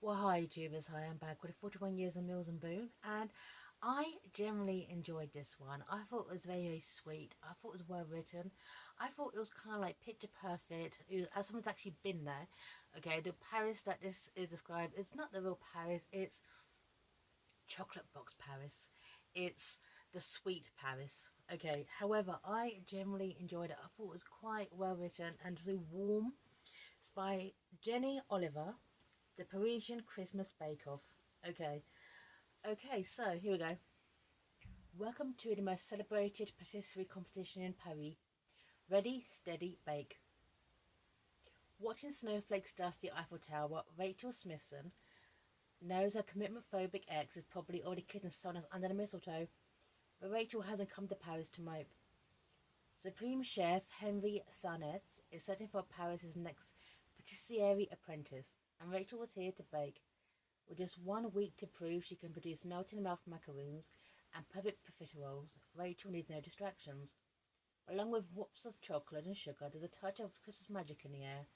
Well, hi YouTubers, hi, I'm back with 41 years of Mills and Boone, and I generally enjoyed this one. I thought it was very sweet. I thought it was well written. I thought it was kind of like picture perfect. As someone's actually been there, okay, the Paris that this is described, it's not the real Paris, it's chocolate box Paris. It's the sweet Paris. Okay, however, I generally enjoyed it. I thought it was quite well written and so warm. It's by Jenny Oliver. The Parisian Christmas Bake Off. Okay, so here we go. Welcome to the most celebrated patisserie competition in Paris. Ready, steady, bake. Watching snowflakes dust the Eiffel Tower, Rachel Smithson knows her commitment-phobic ex is probably already kissing Sonas under the mistletoe, but Rachel hasn't come to Paris to mope. Supreme Chef Henri Salernes is searching for Paris's next patisserie apprentice, and Rachel was here to bake. With just 1 week to prove she can produce melt-in-the-mouth macaroons and perfect profiteroles, Rachel needs no distractions. Along with wafts of chocolate and sugar, there's a touch of Christmas magic in the air.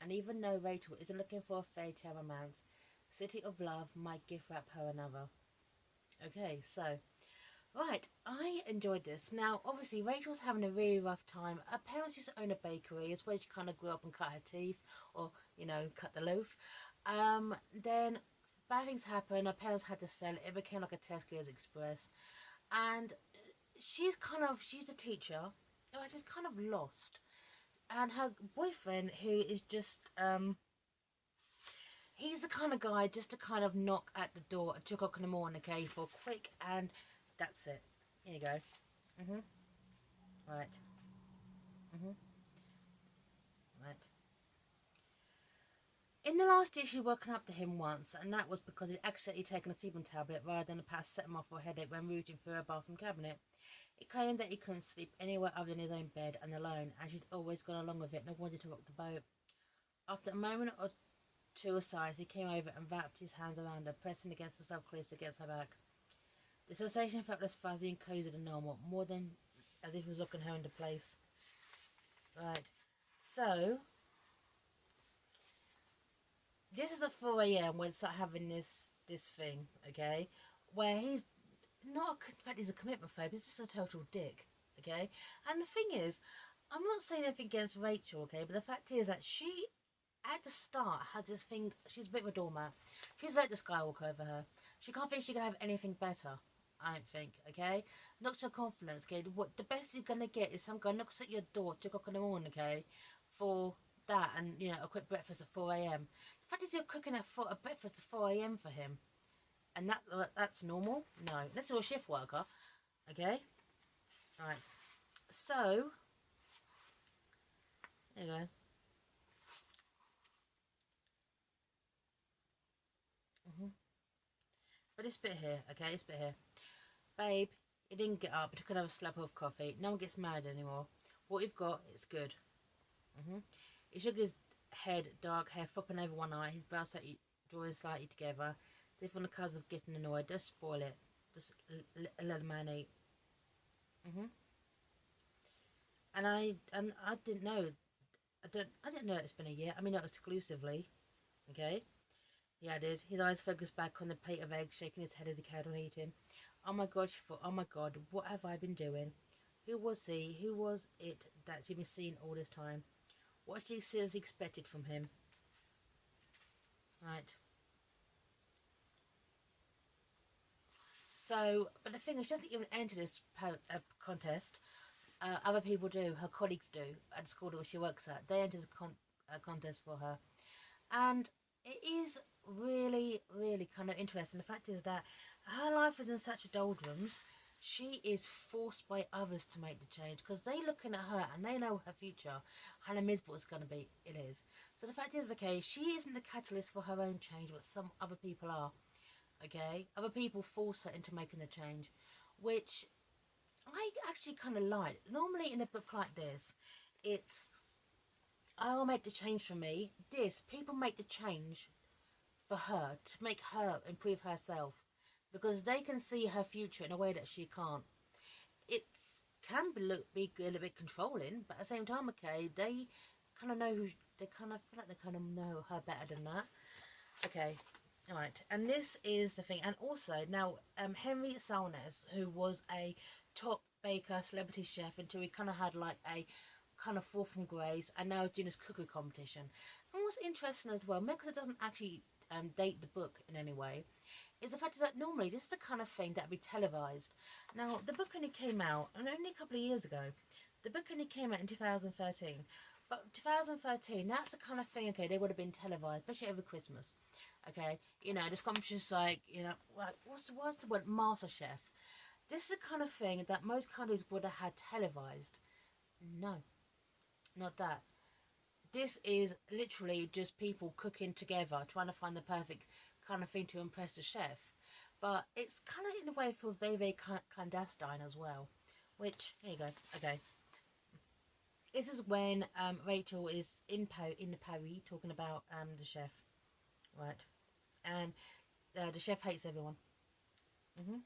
And even though Rachel isn't looking for a fairy tale romance, City of Love might gift wrap her another. Okay, so, right, I enjoyed this. Now, obviously, Rachel's having a really rough time. Her parents used to own a bakery. It's where she kind of grew up and cut her teeth, or, cut the loaf. Then bad things happened. Her parents had to sell it. It became like a Tesco's Express. And she's the teacher. She's kind of lost. And her boyfriend, who is just, he's the kind of guy just to kind of knock at the door at 2 o'clock in the morning, okay, for quick, and that's it. Here you go. Right. Right. In the last year, she'd woken up to him once, and that was because he'd accidentally taken a sleeping tablet rather than a paracetamol for a headache when rooting through her bathroom cabinet. He claimed that he couldn't sleep anywhere other than his own bed and alone, and she'd always gone along with it and wanted to rock the boat. After a moment or two of silence, he came over and wrapped his hands around her, pressing against himself close against her back. The sensation felt less fuzzy and cozy than normal, more than as if he was locking her into place. Right. So, this is at 4 a.m. when we start having this thing, okay, where he's not, in fact, he's a commitment phobe, he's just a total dick, okay. And the thing is, I'm not saying anything against Rachel, okay, but the fact is that she at the start had this thing. She's a bit of a doormat. She's like the Skywalker over her. She can't think she can have anything better, I don't think, okay. Knocks her confidence, okay. What the best you're gonna get is some guy knocks at your door at 2 o'clock in the morning, okay, for that, and a quick breakfast at 4 a.m. The fact is you're cooking a breakfast at 4 a.m. for him, and that's normal. No, let's do a shift worker, okay. Right, so there you go. But this bit here, okay, this bit here, babe, he didn't get up, he took another slap of coffee. No one gets mad anymore. What you've got, it's good. He shook his head, dark hair flopping over one eye, his brows slightly drawing slightly together, as if on the cusp of getting annoyed. Don't spoil it. Just let a man eat. And I didn't know. I didn't know it's been a year. I mean, not exclusively. Okay. He added, his eyes focused back on the plate of eggs, shaking his head as he carried on eating. Oh my god, she thought, oh my god, what have I been doing? Who was he? Who was it that she'd been seeing all this time? What she seriously expected from him? Right. So, but the thing is, she doesn't even enter this contest. Other people do. Her colleagues do at the school that she works at. They enter a contest for her, and it is really, really kind of interesting. The fact is that her life is in such a doldrums. She is forced by others to make the change because they looking at her and they know her future, how miserable it's going to be. It is. So the fact is, okay, she isn't the catalyst for her own change, but some other people are. Okay, other people force her into making the change, which I actually kind of like. Normally in a book like this, it's I'll make the change for me. This, people make the change for her to make her improve herself because they can see her future in a way that she can't. It can be a little bit controlling, but at the same time, okay, they kind of know who, they kind of feel like they kind of know her better than that. Okay, Right, and this is the thing. And also now, Henri Salernes, who was a top baker, celebrity chef, until he kind of had like a kind of fall from grace, and now he's doing this cookery competition. And what's interesting as well, because it doesn't actually date the book in any way, is the fact is that normally this is the kind of thing that would be televised. Now, the book only came out, and only a couple of years ago. The book only came out in 2013. But 2013, that's the kind of thing, okay, they would have been televised, especially over Christmas. Okay, you know, this competition's like, you know, like, what's the word? Master Chef. This is the kind of thing that most countries would have had televised. No, not that. This is literally just people cooking together, trying to find the perfect kind of thing to impress the chef. But it's kind of in a way feels very, very clandestine as well. Which, here you go. Okay, this is when Rachel is in Paris talking about the chef, right? And the chef hates everyone. hmm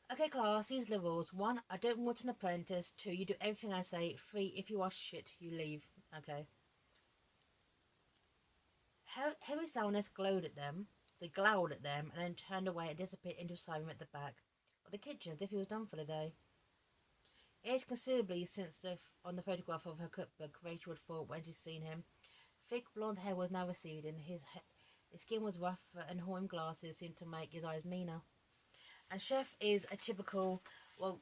Okay, class, these are the rules. 1, I don't want an apprentice. 2, you do everything I say. 3, if you are shit, you leave. Okay. Henry Salernes glowed at them. They glowered at them and then turned away and disappeared into a side room at the back of the kitchen as if he was done for the day. Aged considerably since on the photograph of her cookbook, Rachel had thought when she'd seen him. Thick blonde hair was now receding. His skin was rough and horn glasses seemed to make his eyes meaner. And Chef is a typical, well,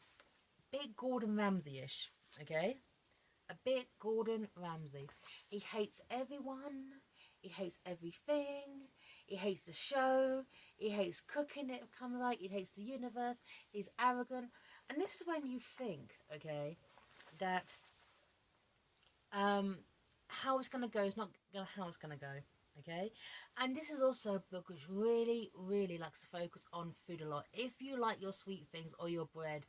bit Gordon Ramsay-ish, okay? A bit Gordon Ramsay. He hates everyone. He hates everything. He hates the show. He hates cooking, it comes like. He hates the universe. He's arrogant. And this is when you think, okay, that how it's going to go is not gonna how it's going to go, okay? And this is also a book which really, really likes to focus on food a lot. If you like your sweet things or your bread,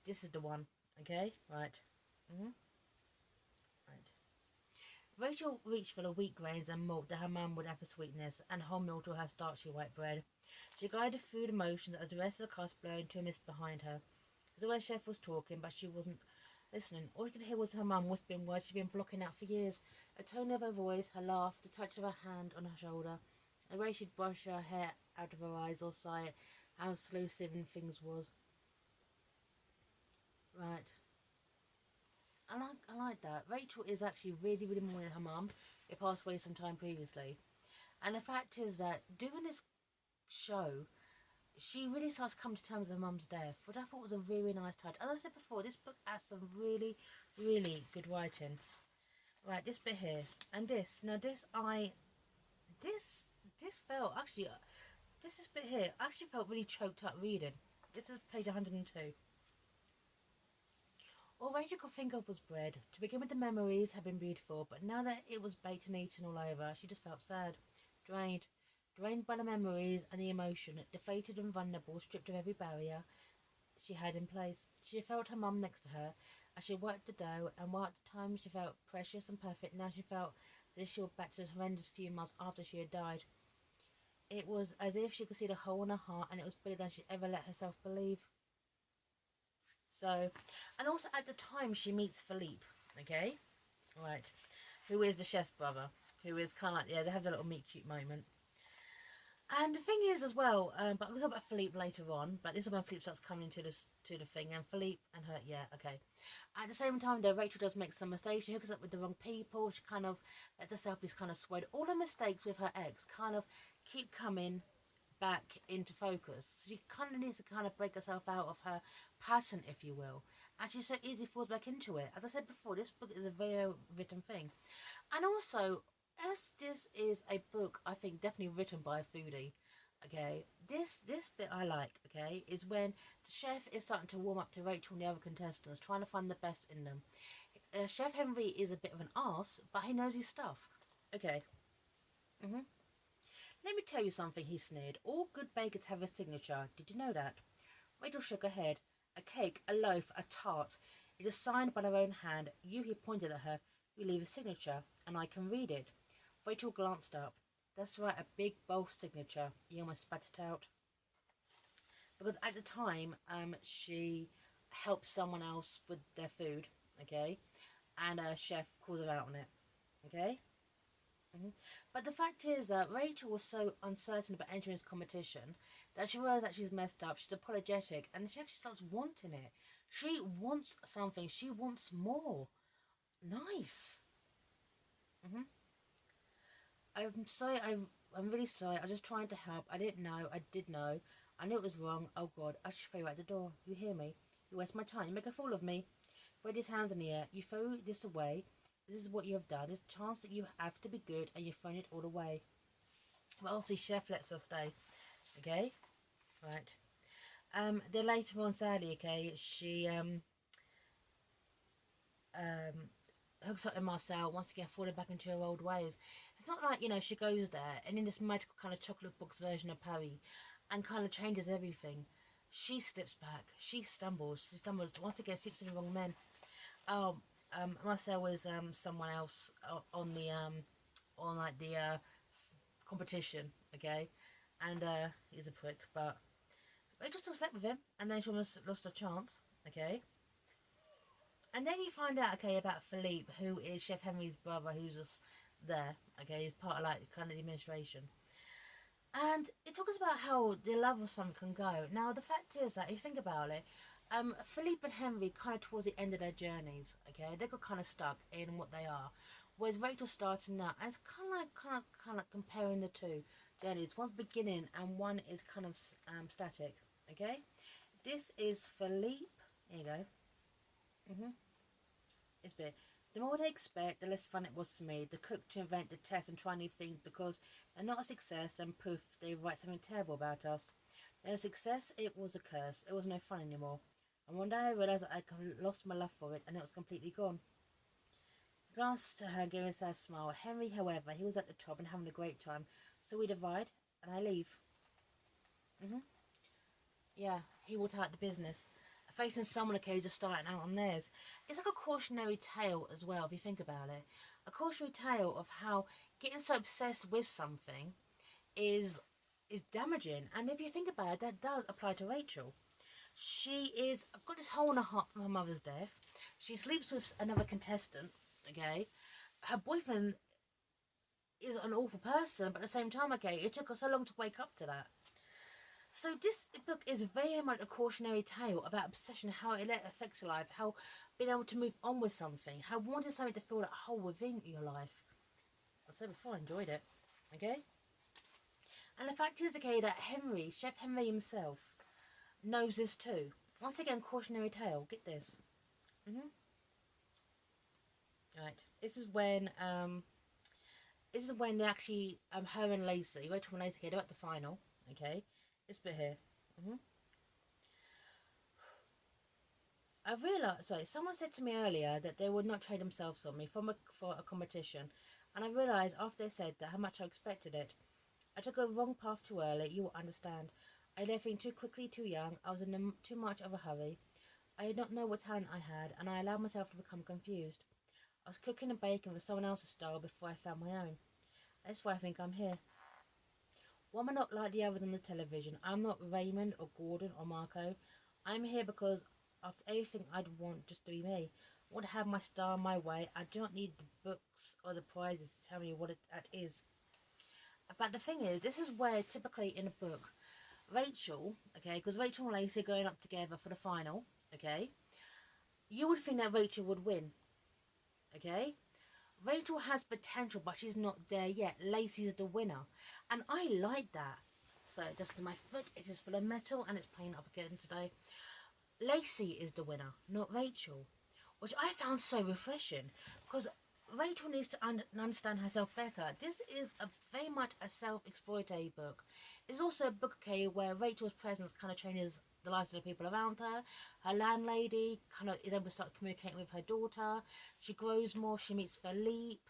this is the one, okay? Right. Right. Rachel reached for the wheat grains and malt that her mum would have for sweetness, and wholemeal to her starchy white bread. She guided through the motions as the rest of the class blew into a mist behind her. The way Chef was talking, but she wasn't listening. All she could hear was her mum whispering words she'd been blocking out for years. A tone of her voice, her laugh, the touch of her hand on her shoulder, the way she'd brush her hair out of her eyes or sigh how slow sieving things was. Right. I like that. Rachel is actually really, really mourning her mum, who passed away some time previously. And the fact is that doing this show, she really starts to come to terms with her mum's death, which I thought was a really nice touch. As I said before, this book has some really, really good writing. Right, this bit here. And this. Now this felt, actually, this bit here, I actually felt really choked up reading. This is page 102. All Rachel could think of was bread. To begin with, the memories had been beautiful, but now that it was baked and eaten all over, she just felt sad, drained, drained by the memories and the emotion, deflated and vulnerable, stripped of every barrier she had in place. She felt her mum next to her as she worked the dough, and while at the time she felt precious and perfect, now she felt that she was back to those horrendous few months after she had died. It was as if she could see the hole in her heart, and it was bigger than she'd ever let herself believe. So, and also at the time she meets Philippe, okay, right, who is the chef's brother, who is kind of like, yeah, they have a little meet cute moment. And the thing is as well, but I'll talk about Philippe later on, but this is when Philippe starts coming into this to the thing, and Philippe and her, yeah, okay. At the same time though, Rachel does make some mistakes. She hooks up with the wrong people. She kind of lets herself be kind of swayed. All the mistakes with her ex kind of keep coming back into focus. She kind of needs to kind of break herself out of her pattern, if you will. And she so easily falls back into it. As I said before, this book is a very written thing. And also, as this is a book, I think definitely written by a foodie. Okay, this bit I like. Okay, is when the chef is starting to warm up to Rachel and the other contestants, trying to find the best in them. Chef Henry is a bit of an arse, but he knows his stuff. Okay. Let me tell you something, he sneered. All good bakers have a signature. Did you know that? Rachel shook her head. A cake, a loaf, a tart. It is signed by their own hand. You, he pointed at her, you leave a signature, and I can read it. Rachel glanced up. That's right, a big, bold signature. He almost spat it out. Because at the time, she helped someone else with their food, okay? And a chef calls her out on it, okay? Mhm. But the fact is that Rachel was so uncertain about entering this competition that she realized that she's messed up. She's apologetic, and she actually starts wanting it. She wants something. She wants more. Nice. hmm I'm sorry. I'm really sorry. I was just trying to help. I didn't know. I did know. I knew it was wrong. Oh God! I should throw you out the door. You hear me? You waste my time. You make a fool of me. Spread his hands in the air. You throw this away. This is what you have done. There's a chance that you have to be good, and you've thrown it all away. But obviously, Chef lets us stay. Okay, right. Then later on, sadly, okay, she um hooks up with Marcel, once again falling back into her old ways. It's not like, she goes there and in this magical kind of chocolate box version of Paris and kind of changes everything. She slips back. She stumbles once again, sleeps with the wrong men. Oh, Marcel was someone else on the on like the competition, okay, and he's a prick, but Rachel still slept with him, and then she almost lost her chance, okay. And then you find out, okay, about Philippe, who is Chef Henry's brother, who's just there, okay, he's part of like kind of the administration. And it talks about how the love of something can go. Now, the fact is that if you think about it, Philippe and Henry kind of towards the end of their journeys, okay, they got kind of stuck in what they are. Whereas Rachel starting now, and it's kind of comparing the two journeys. One's beginning and one is kind of static, okay. This is Philippe. There you go. hmm It's bit. The more they expect, the less fun it was to me. The cook to invent, the test, and try new things because they're not a success, then poof, they write something terrible about us. And a success, it was a curse. It was no fun anymore. And one day I realised that I lost my love for it, and it was completely gone. Glanced to her and gave a sad smile. Henry, however, he was at the top and having a great time, so we divide, and I leave. hmm Yeah, he walked out the business, facing someone okay just starting out on theirs. It's like a cautionary tale as well, if you think about it. A cautionary tale of how getting so obsessed with something is is damaging. And if you think about it, that does apply to Rachel. She is got this hole in her heart from her mother's death. She sleeps with another contestant. Okay, her boyfriend is an awful person, but at the same time, okay, it took her so long to wake up to that. So this book is very much a cautionary tale about obsession, how it affects your life, how being able to move on with something, how wanting something to fill that hole within your life. I said before, I enjoyed it. Okay? And the fact is, okay, that Chef Henry himself, knows this too. Once again, cautionary tale. Get this. hmm Right. This is when they actually her and Lacey, Rachel and Lacey, okay, they're at the final. Okay, this bit here. hmm I realised, sorry, someone said to me earlier that they would not trade themselves on me for a competition, and I realised after they said that how much I expected it. I took a wrong path too early, you will understand. I did everything too quickly, too young. I was in too much of a hurry. I did not know what talent I had, and I allowed myself to become confused. I was cooking and baking with someone else's style before I found my own. That's why I think I'm here. Why am I not like the others on the television? I'm not Raymond or Gordon or Marco. I'm here because after everything I'd want just to be me. I want to have my style my way. I do not need the books or the prizes to tell me what that is. But the thing is, this is where typically in a book, Rachel, okay, because Rachel and Lacey are going up together for the final, okay, you would think that Rachel would win, okay? Rachel has potential, but she's not there yet. Lacey's the winner. And I like that. So, just my foot, it is full of metal and it's playing up again today. Lacey is the winner, not Rachel. Which I found so refreshing. Because Rachel needs to understand herself better. This is very much a self-exploitative book. It's also a book, okay, where Rachel's presence kind of changes the lives of the people around her. Her landlady kind of is able to start communicating with her daughter. She grows more. She meets Philippe.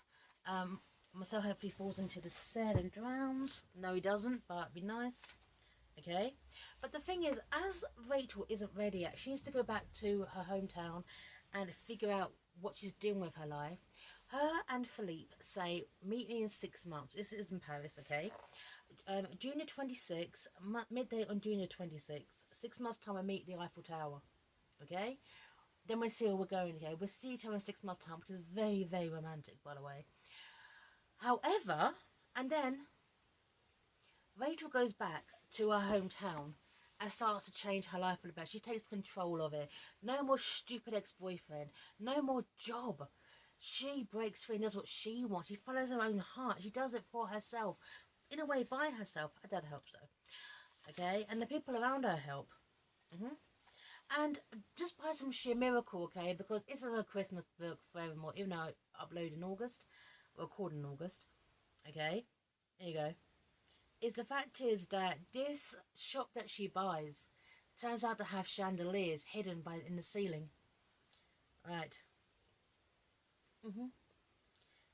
Marcel hopefully falls into the Seine and drowns. No, he doesn't, but it'd be nice. Okay, but the thing is, as Rachel isn't ready yet, she needs to go back to her hometown and figure out what she's doing with her life. Her and Philippe say, meet me in 6 months. This is in Paris, okay? June the 26th, midday on June the 26th, 6 months time I meet the Eiffel Tower, okay? Then we'll see where we're going, okay? We'll see each other in 6 months time, which is very, very romantic, by the way. However, and then Rachel goes back to her hometown and starts to change her life for the better. She takes control of it. No more stupid ex-boyfriend. No more job. She breaks free and does what she wants. She follows her own heart. She does it for herself. In a way, by herself. Her dad helps though. Okay? And the people around her help. And just by some sheer miracle, okay? Because this is a Christmas book forevermore. Even though I upload in August. Record in August. Okay? There you go. Is the fact is that this shop that she buys turns out to have chandeliers hidden in the ceiling. Right.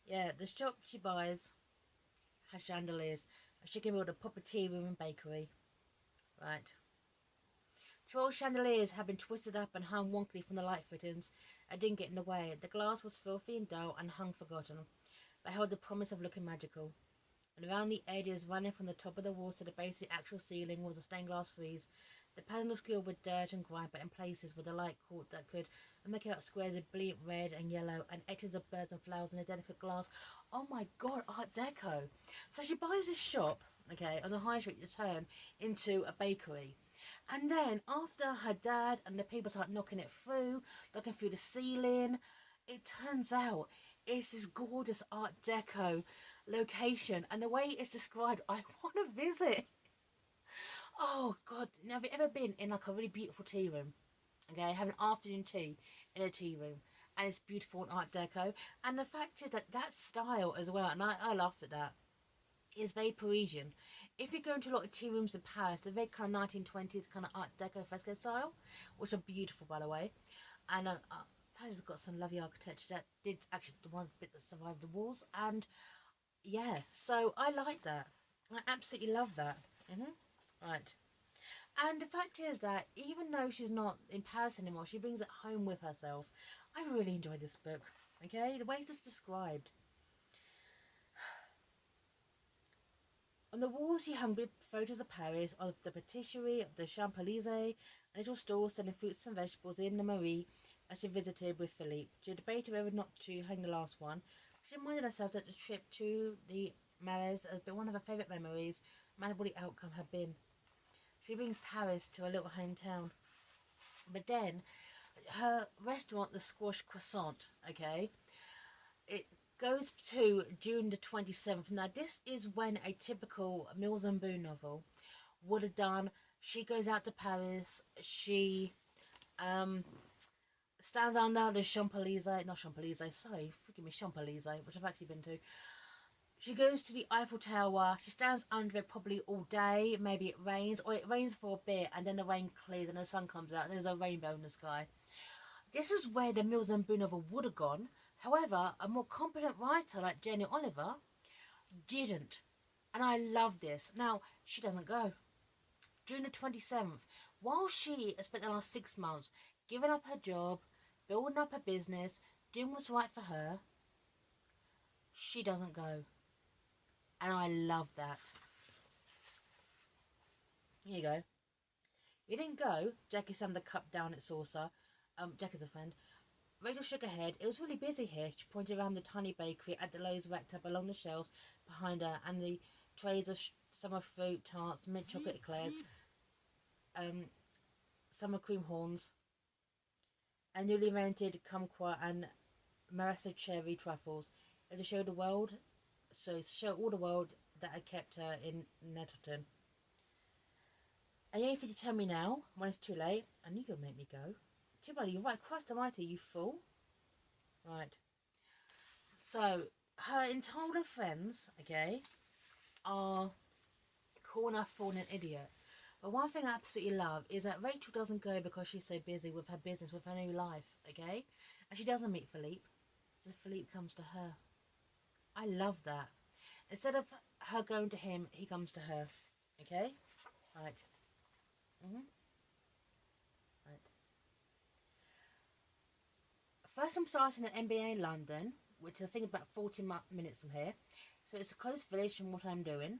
Yeah, the shop she buys has chandeliers. She can build a patisserie room and bakery. Right. 12 chandeliers had been twisted up and hung wonkily from the light fittings and didn't get in the way. The glass was filthy and dull and hung forgotten, but held the promise of looking magical. And around the edges, running from the top of the walls to the base of the actual ceiling, was a stained glass frieze. The pattern was skilled with dirt and grime, but in places where the light caught that could make out squares of brilliant red and yellow and edges of birds and flowers in a delicate glass. Oh my god, Art Deco. So she buys this shop, okay, on the high street to turn into a bakery. And then after her dad and the people start knocking looking through the ceiling, it turns out it's this gorgeous Art Deco location, and the way it's described, I want to visit. Oh god, now have you ever been in like a really beautiful tea room? Okay, having afternoon tea in a tea room, and it's beautiful and Art Deco. And the fact is that that style as well, and I laughed at that. It's very Parisian. If you go into a lot of tea rooms in Paris, they're very kind of 1920s kind of Art Deco fresco style, which are beautiful by the way. And Paris has got some lovely architecture that did actually the one bit that survived the wars. And yeah, so I like that. I absolutely love that. Right. And the fact is that even though she's not in Paris anymore, she brings it home with herself. I really enjoyed this book. Okay, the way it's described. On the walls he hung photos of Paris, of the patisserie, of the Champs-Élysées, and little stalls selling fruits and vegetables in the Marie as she visited with Philippe. She debated whether not to hang the last one. She reminded herself that the trip to the Marais has been one of her favourite memories, no matter what the outcome had been. She brings Paris to her little hometown. But then, her restaurant, the Squash Croissant, okay, it goes to June the 27th. Now, this is when a typical Mills and Boon novel would have done. She goes out to Paris. She stands under the Champs-Élysées, not Champs-Élysées, sorry, forgive me, Champs-Élysées, which I've actually been to. She goes to the Eiffel Tower. She stands under it probably all day. Maybe it rains, or it rains for a bit, and then the rain clears and the sun comes out. And there's a rainbow in the sky. This is where the Mills and Boon novel would have gone. However, a more competent writer like Jenny Oliver didn't. And I love this. Now, she doesn't go. June the 27th, while she has spent the last 6 months giving up her job, building up her business, doing what's right for her, she doesn't go. And I love that. Here you go. You didn't go. Jackie slammed the cup down its saucer. Jackie's a friend. Rachel shook her head. It was really busy here. She pointed around the tiny bakery at the loaves racked up along the shelves behind her, and the trays of summer fruit tarts, mint chocolate eclairs, summer cream horns, and newly rented kumquat and Marassa cherry truffles. As to show the world, so to show all the world that I kept her in Nettleton. And you ain't fit to tell me now, when it's too late. I knew you'd make me go. Too bad, you're right, Christ almighty, you fool. Right. So, her entire friends, okay, are calling her for an idiot. But one thing I absolutely love is that Rachel doesn't go because she's so busy with her business, with her new life, okay? And she doesn't meet Philippe, so Philippe comes to her. I love that. Instead of her going to him, he comes to her, okay? Right. Right. First, I'm starting an MBA in London, which I think is about 40 minutes from here. So it's a close village from what I'm doing.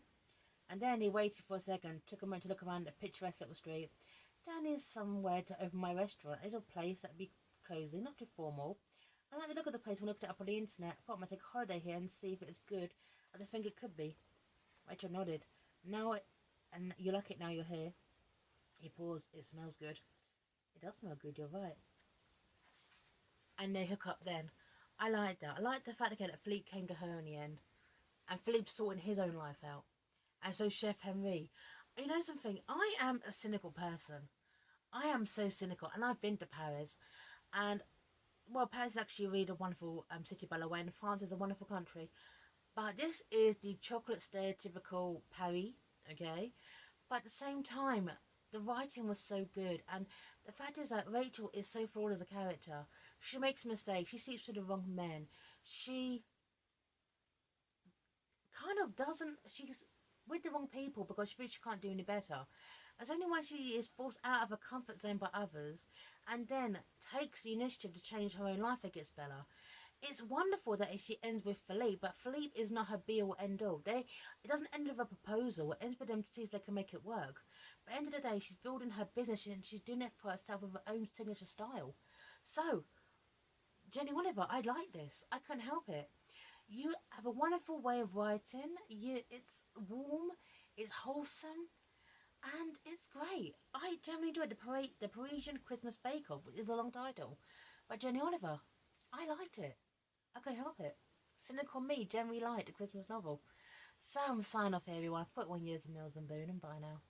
And then he waited for a second, took a moment to look around the picturesque little street. Down here somewhere to open my restaurant, a little place that'd be cosy, not too formal. I like the look of the place when I looked it up on the internet. I thought I might take a holiday here and see if it was good I think it could be. Rachel nodded. Now, and you like it now you're here. He paused. It smells good. It does smell good, you're right. And they hook up then. I like that. I like the fact again that Philippe came to her in the end. And Philippe's sorting his own life out. And so Chef Henri. You know something? I am a cynical person. I am so cynical. And I've been to Paris. And, well, Paris is actually really a wonderful city, by the way. And France is a wonderful country. But this is the chocolate stereotypical Paris, okay? But at the same time, the writing was so good, and the fact is that Rachel is so flawed as a character. She makes mistakes. She sleeps with the wrong men. She kind of doesn't. She's with the wrong people because she thinks she can't do any better. It's only when she is forced out of her comfort zone by others, and then takes the initiative to change her own life, it gets better. It's wonderful that she ends with Philippe, but Philippe is not her be all end all. It doesn't end with a proposal. It ends with them to see if they can make it work. But at the end of the day, she's building her business and she's doing it for herself with her own signature style. So, Jenny Oliver, I like this. I couldn't help it. You have a wonderful way of writing. It's warm, it's wholesome, and it's great. I generally enjoyed the Parisian Christmas Bake Off, which is a long title. But Jenny Oliver, I liked it. I couldn't help it. Cynical me generally liked a Christmas novel. So I'm signing off here, everyone. 41 years of Mills and Boone, and bye now.